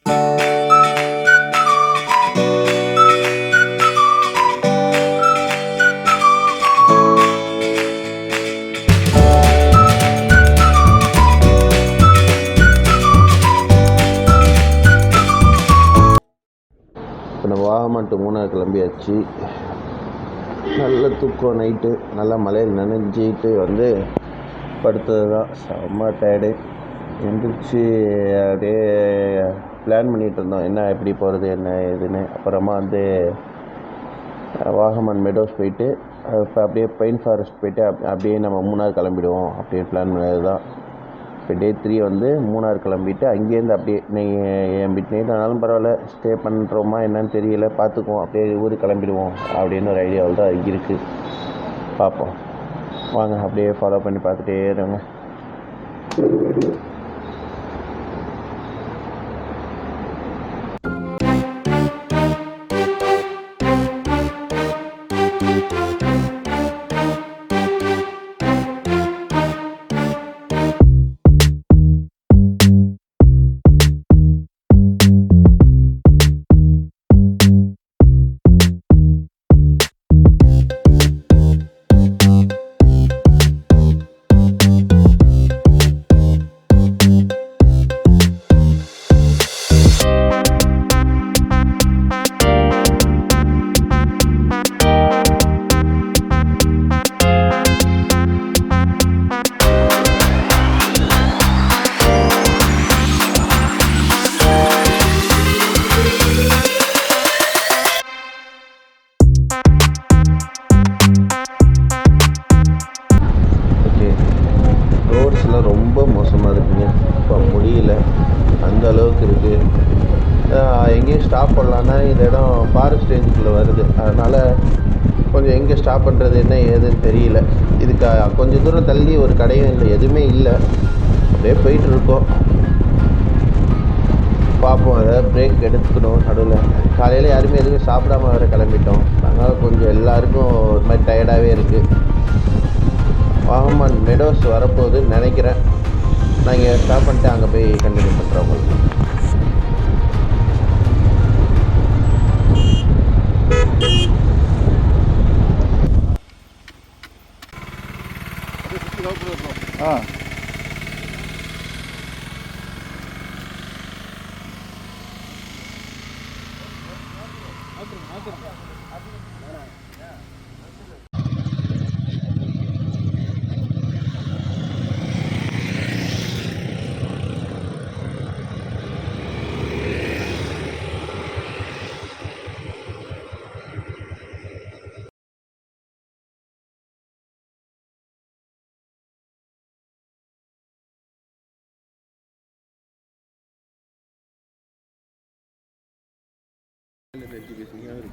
இப்போ நம்ம வாகமான் டு மூணார் கிளம்பியாச்சு. நல்ல தூக்கம் நைட்டு, நல்லா மழையில் நனைஞ்சிட்டு வந்து படுத்தது தான். செம்ம டயர்டு. எந்திரிச்சு அப்படியே பிளான் பண்ணிகிட்டு இருந்தோம், என்ன எப்படி போகிறது என்ன ஏதுன்னு. அப்புறமா வந்து வாகமான் மெடோஸ் போயிட்டு இப்போ அப்படியே பைன் ஃபாரஸ்ட் போயிட்டு அப்படியே நம்ம மூணார் கிளம்பிடுவோம் அப்படின்னு பிளான் பண்ணது தான். இப்போ டே 3 வந்து மூணார் கிளம்பிட்டு அங்கேருந்து அப்படியே நீங்கள் மிட் நைட் ஆனாலும் பரவாயில்ல, ஸ்டே பண்ணுறோமா என்னன்னு தெரியல, பார்த்துக்குவோம், அப்படியே ஊருக்கு கிளம்பிடுவோம் அப்படின்னு ஒரு ஐடியாவில் தான் இருக்குது. பார்ப்போம் வாங்க, அப்படியே ஃபாலோ பண்ணி பார்த்துட்டே இருங்க. ரோட்ஸ்லாம் ரொம்ப மோசமாக இருக்குங்க. இப்போ முடியல, அந்த அளவுக்கு இருக்குது. எங்கேயும் ஸ்டாப் பண்ணலான்னா இந்த இடம் ஃபாரஸ்ட் ரேஞ்சுக்குள்ளே வருது, அதனால் கொஞ்சம் எங்கே ஸ்டாப் பண்ணுறது என்ன ஏதுன்னு தெரியல. இதுக்கு கொஞ்சம் தூரம் தள்ளி ஒரு கடையும் இல்லை, எதுவுமே இல்லை. அப்படியே போயிட்டுருக்கோம், பார்ப்போம். ஏதாவது பிரேக் எடுத்துக்கணும் நடுவில். காலையில் யாருமே எதுவும் சாப்பிடாம வேறு கிளம்பிட்டோம், அதனால் கொஞ்சம் எல்லாருக்கும் ஒரு மாதிரி டயர்டாகவே இருக்குது. வாகமான் மெடோஸ் வரப்போகுதுன்னு நினைக்கிறேன். நான் இங்கே ஸ்டாப் பண்ணிட்டு அங்கே போய் கண்டினியூ பண்ணுறேன் உங்களுக்கு.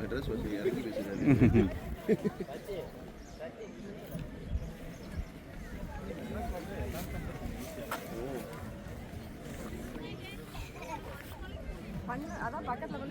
மெட்ராஸ் பஸ் இறங்கி பேசுகிறாரு. அதான் பக்கத்தில்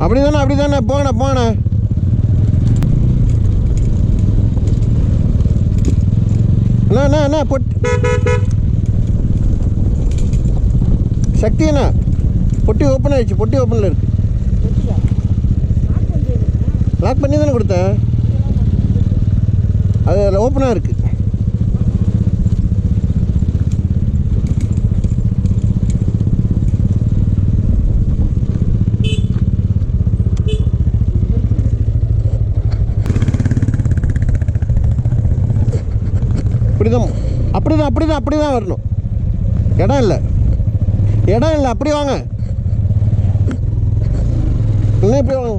அப்படி தானே போங்கண்ணா அண்ணா பொட்டி சக்தி அண்ணா பொட்டி ஓப்பன் ஆயிடுச்சு. பொட்டி ஓப்பனில் இருக்கு. லாக் பண்ணி தானே கொடுத்தேன். அது அதில் ஓப்பனாக இருக்குது. அப்படிதான் வரணும். இடம் இல்லை அப்படி வாங்க. இன்னும் இப்படி வாங்க.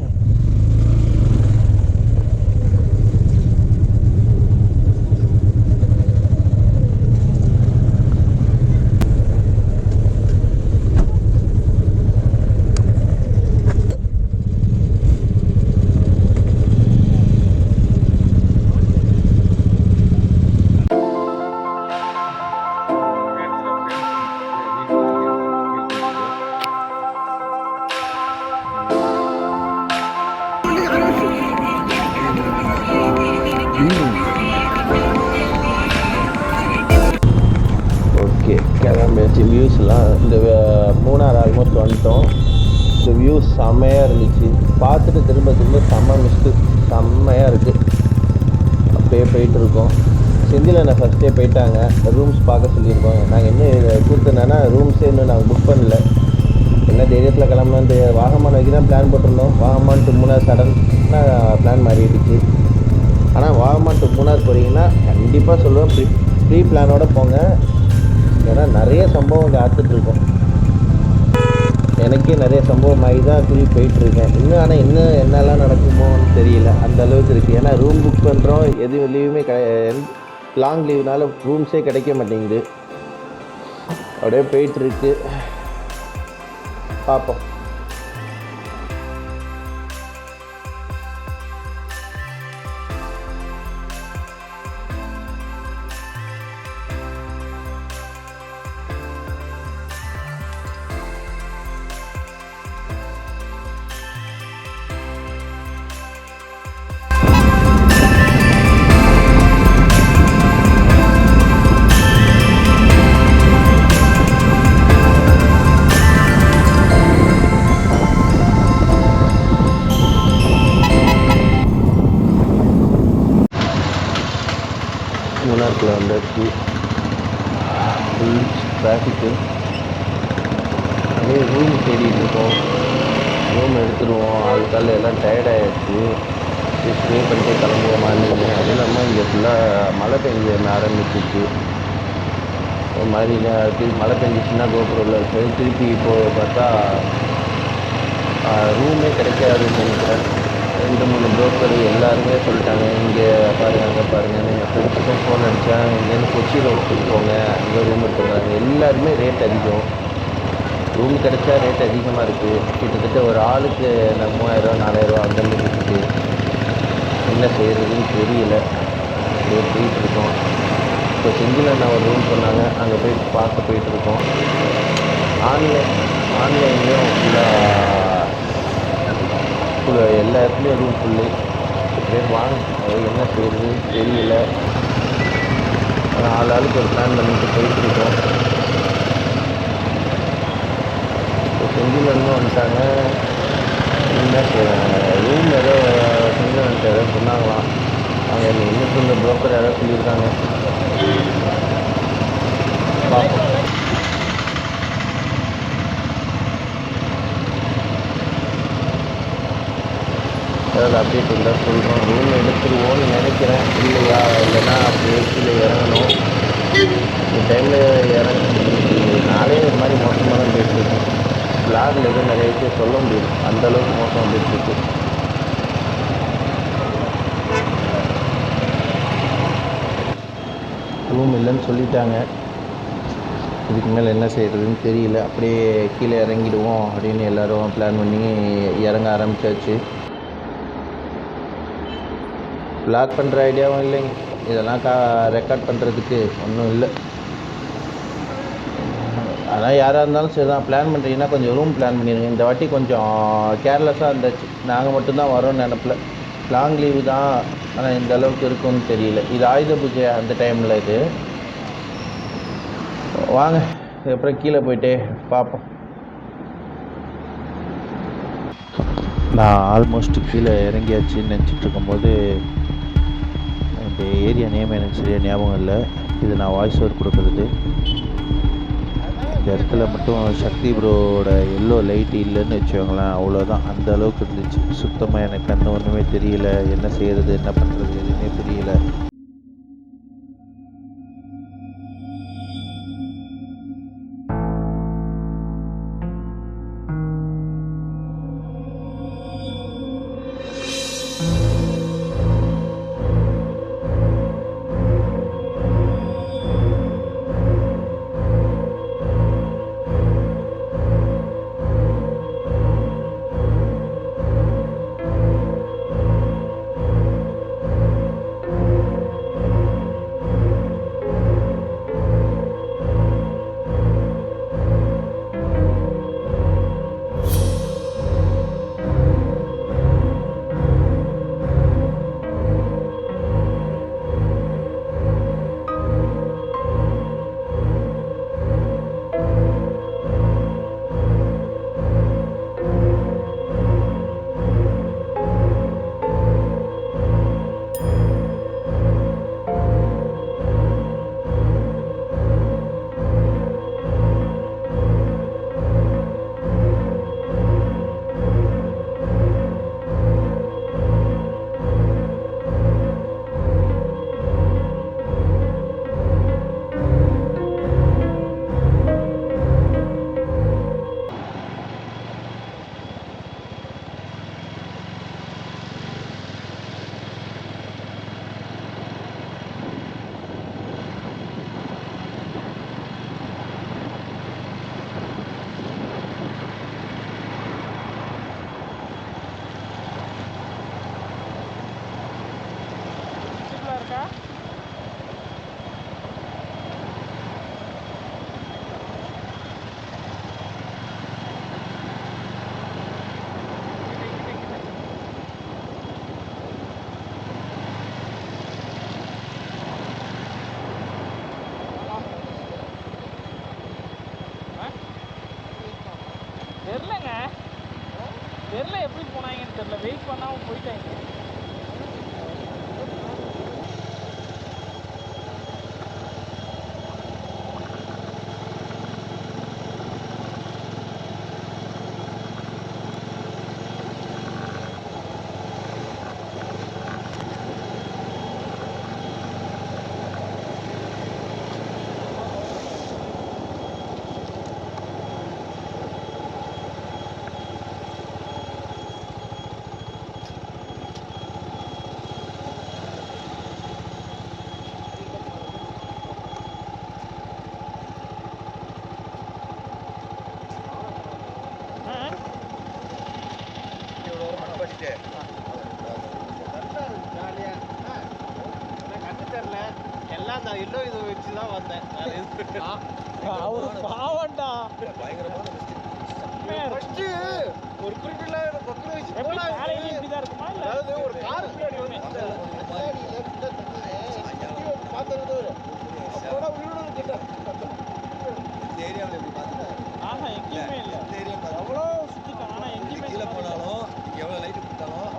ஓகே, கிளம்பியாச்சு. வியூஸ்லாம் இந்த மூணார் ஆல்மோஸ்ட் வந்துட்டோம். இந்த வியூஸ் செம்மையாக இருந்துச்சு. பார்த்துட்டு திரும்ப செம்மையாக இருக்குது. அப்படியே போயிட்டுருக்கோம். செந்தில் ஃபஸ்ட்டே போயிட்டாங்க. ரூம்ஸ் பார்க்க சொல்லியிருக்கோம். நாங்கள் இன்னும் கூப்பிட்டேன்னா ரூம்ஸே இன்னும் நாங்கள் புக் பண்ணல. என்ன தைரியத்தில் கிளம்பலான்ட்டு வாகமான் வைக்க தான் பிளான் போட்டிருந்தோம். வாகமான் டு மூணார் சடனாக பிளான் மாறிடுச்சு. ஆனால் வாகமான் டு மூணார் போகிறீங்கன்னா கண்டிப்பாக சொல்லுவேன், ப்ரீ பிளானோட போங்க. ஏன்னா நிறைய சம்பவம் இங்கே ஆற்றுட்ருக்கோம். எனக்கே நிறைய சம்பவம் ஆகி தான் போயிட்டுருக்கேன் இன்னும். ஆனால் இன்னும் என்னெல்லாம் நடக்குமோன்னு தெரியல, அந்த அளவுக்கு இருக்குது. ஏன்னா ரூம் புக் பண்ணுறோம், எது லீவுமே லாங் லீவுனால ரூம்ஸே கிடைக்க மாட்டேங்குது. அப்படியே போயிட்டுருக்கு. பார்ப்போம். மூணார்கில் வந்தாச்சு. Full traffic. அப்படியே ரூம் தேடிட்டு இருக்கோம். ரூம் எடுத்துருவோம். ஆளுக்கால் எல்லாம் டயர்டாகிடுச்சு. ஸ்டே பண்ணிட்டு கிளம்புற மாதிரி. அதுவும் இல்லாமல் இங்கே ஃபுல்லாக மழை பெஞ்ச ஆரம்பிச்சிச்சு. ஒரு மாதிரி மழை பெஞ்சிச்சுன்னா கோபுரில் திருப்பி இப்போது பார்த்தா ரூமே கிடைக்காதுன்னு நினைக்கிறேன். 2-3 புரோக்கர் எல்லாருமே சொல்லிட்டாங்க, இங்கே பாருங்கள் அங்கே பாருங்கன்னு. எங்கள் ஃப்ரெண்ட்ஸுக்கும் ஃபோன் அடித்தேன், இங்கேருந்து கொச்சி ரோடு போங்க, அங்கே ரூம் எடுத்துக்கிறாங்க. எல்லாருமே ரேட் அதிகம். ரூம் கிடைச்சா ரேட் அதிகமாக இருக்குது. கிட்டத்தட்ட ஒரு ஆளுக்கு 3000-4000 அந்த மாதிரி இருக்குது. என்ன செய்கிறதுன்னு தெரியல. அப்படியே போயிட்டுருக்கோம். இப்போ செஞ்சில் ஒரு ரூம் சொன்னாங்க, அங்கே போய் பார்க்க போயிட்டுருக்கோம். ஆன்லைன்லேயும் எல்லா இடத்துலையும் ரூம் ஃபுல்லு. அப்படியே வாங்க, என்ன செய்கிறது தெரியல. ஆளுக்கு ஒரு பிளான் பண்ணிட்டு போயிட்டுருக்கோம். இப்போ செஞ்சிலேருந்து வந்துட்டாங்க. என்ன செய்கிறாங்க, ரூம் ஏதோ செஞ்சில் ஏதோ சொன்னாங்களாம். அவங்க இன்னும் இந்த புரோக்கர் யாரோ சொல்லியிருக்காங்க. பார்ப்போம். ஏதாவது அப்டேட் இருந்தால் சொல்கிறோம். ரூம் எடுத்துருவோன்னு நினைக்கிறேன். இல்லைன்னா அப்படியே கீழே இறங்கணும். இந்த டைமில் நாளே ஒரு மாதிரி மோசமாக தான் போயிட்டுருக்கேன். பிளாகில் எதுவும் நிறைய விஷயம் சொல்ல முடியும், அந்தளவுக்கு மோசமாக போயிட்டுருக்கு. ரூம் இல்லைன்னு சொல்லிட்டாங்க. இதுக்கு மேலே என்ன செய்கிறதுன்னு தெரியல. அப்படியே கீழே இறங்கிடுவோம் அப்படின்னு எல்லோரும் பிளான் பண்ணி இறங்க ஆரம்பித்தாச்சு. பிளாக் பண்ணுற ஐடியாவும் இல்லைங்க. இதெல்லாம் ரெக்கார்ட் பண்ணுறதுக்கு ஒன்றும் இல்லை. ஆனால் யாராக இருந்தாலும் சரி தான், பிளான் பண்ணுறீங்கன்னா கொஞ்சம் ரூம் பிளான் பண்ணிடுங்க. இந்த வாட்டி கொஞ்சம் கேர்லெஸ்ஸாக இருந்துச்சு. நாங்கள் மட்டும்தான் வரோம்னு நினப்பில். லாங் லீவு தான், ஆனால் இந்த அளவுக்கு இருக்கும்னு தெரியல. இது ஆயுத பூஜை அந்த டைமில் இது. வாங்க அப்புறம் கீழே போயிட்டு பார்ப்போம். நான் ஆல்மோஸ்ட் கீழே இறங்கியாச்சுன்னு நினச்சிட்டு இருக்கும்போது இந்த ஏரியா நேம் எனக்கு சரியாக ஞாபகம் இல்லை. இது நான் வாய்ஸ் ஓவர் கொடுக்குறது. இந்த இடத்துல மட்டும் சக்தி ப்ரோவோட எல்லோ லைட் இல்லைன்னு வச்சுக்கோங்களேன், அவ்வளோதான். அந்த அளவுக்கு இருந்துச்சு. சுத்தமாக எனக்கு கண்ணு ஒன்றுமே தெரியல. என்ன செய்கிறது, என்ன பண்ணுறது, எதுவுமே தெரியல. தெரிலங்க, தெரில எப்படி போனாங்கன்னு தெரில. வெயிட் பண்ணாமல் போயிட்டாங்க. எல்லாம் நான் இன்னும் இதை வச்சு தான் வந்தேன். அவரு பாவம்டா. ஃபர்ஸ்ட் ஒரு குறிப்பிட்ட பக்கம் வச்சு எப்படி காலையில இப்படிதான் இருக்குமா இல்ல? அதாவது ஒரு கார் பின்னாடி வந்து பார்த்தது அப்போட உயிரோடு கிட்ட இந்த ஏரியாவில் எப்படி பார்த்தீங்கன்னா ஆஹா எங்கேயுமே இல்ல. இந்த ஏரியா எவ்வளோ சுத்திட்டோம் ஆனா எங்கேயுமே கீழே போனாலும் இங்கே எவ்வளோ லைட்டு கொடுத்தாலும்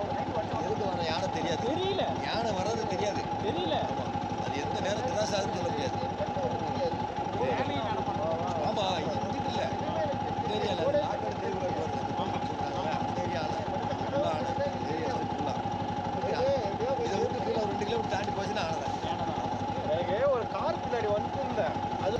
எதுக்கு வர யானை தெரியாது. தெரியல யானை வர்றது தெரியாது. தெரியல. அது எந்த நேரத்தில் தான் சார்னு சொல்ல முடியாது. வேலையும் நடப்பாங்க. ஆமாம், இது இங்கிட்டு இல்லை, இந்த ஏரியாவில் நாக்கோட தெருவில் வருது சொல்கிறாங்க. அந்த ஏரியாவில் ஃபுல்லாக ஆனை, ஏரியா ஃபுல்லாக இதை விட்டு கீழே ஒரு 2 கிலோமீட்டர் தாண்டி போச்சுன்னா ஆனை தான். எனக்கு ஒரு கார் பின்னாடி வந்துருந்தேன். அது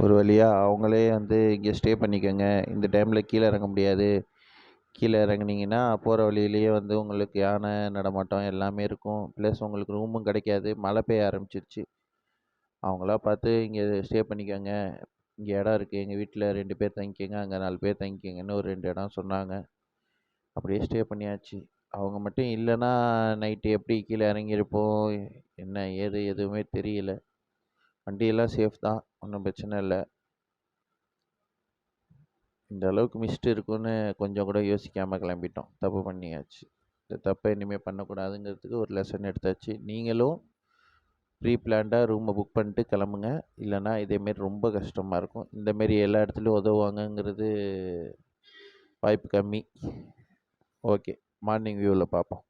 ஒரு வழியாக அவங்களே வந்து இங்கே ஸ்டே பண்ணிக்கோங்க, இந்த டைமில் கீழே இறங்க முடியாது, கீழே இறங்குனீங்கன்னா போகிற வழியிலேயே வந்து உங்களுக்கு யானை நடமாட்டம் எல்லாமே இருக்கும், ப்ளஸ் உங்களுக்கு ரூமும் கிடைக்காது, மழை பெய்ய ஆரம்பிச்சிருச்சு. அவங்களா பார்த்து இங்கே ஸ்டே பண்ணிக்கோங்க, இங்கே இடம் இருக்குது, எங்கள் வீட்டில் 2 பேர் தங்கிக்கோங்க, அங்கே 4 பேர் தங்கிக்கோங்கன்னு ஒரு 2 இடம் சொன்னாங்க. அப்படியே ஸ்டே பண்ணியாச்சு. அவங்க மட்டும் இல்லைன்னா நைட்டு எப்படி கீழே இறங்கியிருப்போம், என்ன ஏது எதுவுமே தெரியல. வண்டியெல்லாம் சேஃப் தான், ஒன்றும் பிரச்சனை இல்லை. இந்த அளவுக்கு மிஸ்ட் இருக்குன்னு கொஞ்சம் கூட யோசிக்காமல் கிளம்பிட்டோம். தப்பு பண்ணியாச்சு. இந்த தப்பை இனிமேல் பண்ணக்கூடாதுங்கிறதுக்கு ஒரு லெசன் எடுத்தாச்சு. நீங்களும் ப்ரீ பிளான்டாக ரூமை புக் பண்ணிட்டு கிளம்புங்க. இல்லைன்னா இதேமாரி ரொம்ப கஷ்டமாக இருக்கும். இந்தமாரி எல்லா இடத்துலையும் உதவுவாங்கங்கிறது வாய்ப்பு கம்மி. ஓகே, மார்னிங் வியூவில் பார்ப்போம்.